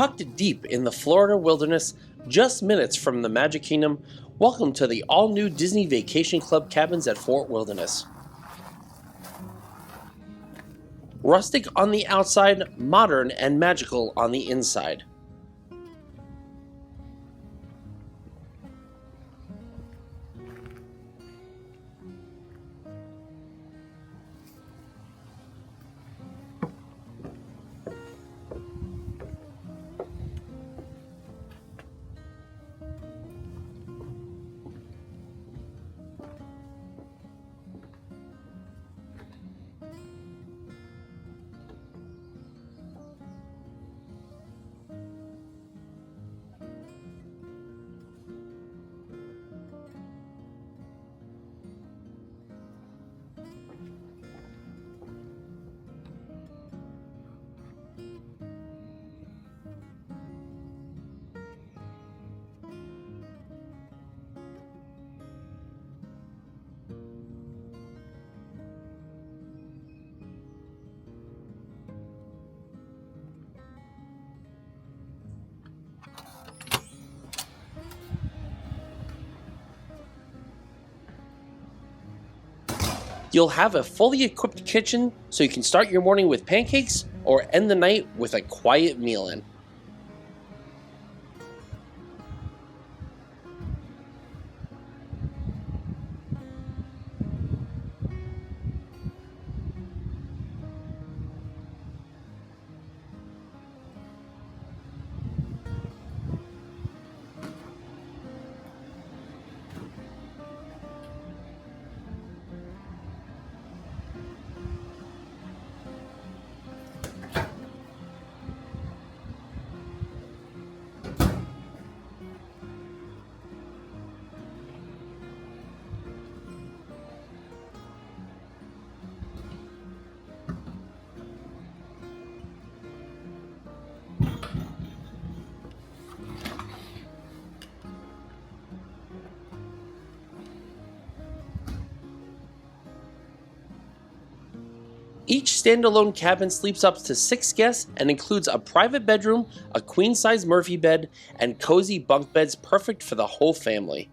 Tucked deep in the Florida wilderness, just minutes from the Magic Kingdom, welcome to the all-new Disney Vacation Club cabins at Fort Wilderness. Rustic on the outside, modern and magical on the inside. You'll have a fully equipped kitchen so you can start your morning with pancakes or end the night with a quiet meal in. Each standalone cabin sleeps up to 6 guests and includes a private bedroom, a queen-size Murphy bed, and cozy bunk beds perfect for the whole family.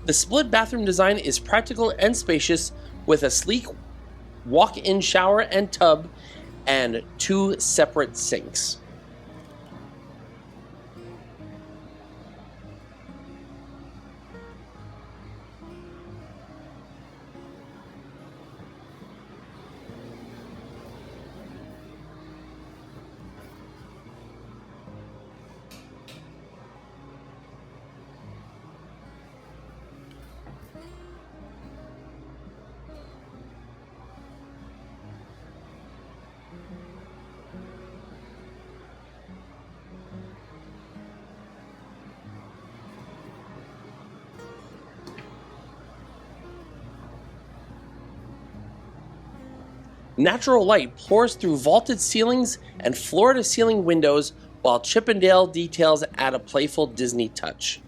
The split bathroom design is practical and spacious with a sleek walk-in shower and tub and 2 separate sinks. Natural light pours through vaulted ceilings and floor-to-ceiling windows, while Chippendale details add a playful Disney touch.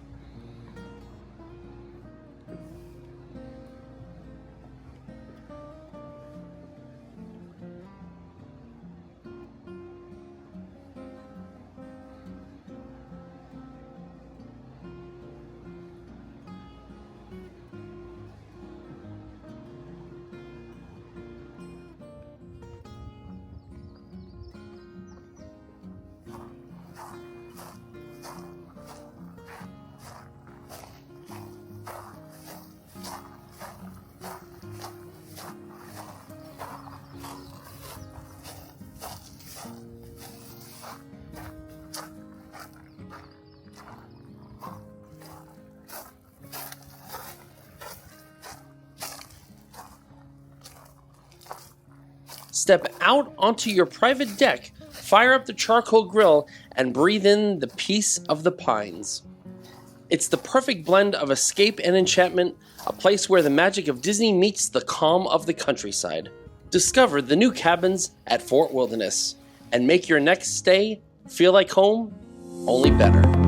out onto your private deck, fire up the charcoal grill, and breathe in the peace of the pines. It's the perfect blend of escape and enchantment, a place where the magic of Disney meets the calm of the countryside. Discover the new cabins at Fort Wilderness and make your next stay feel like home, only better.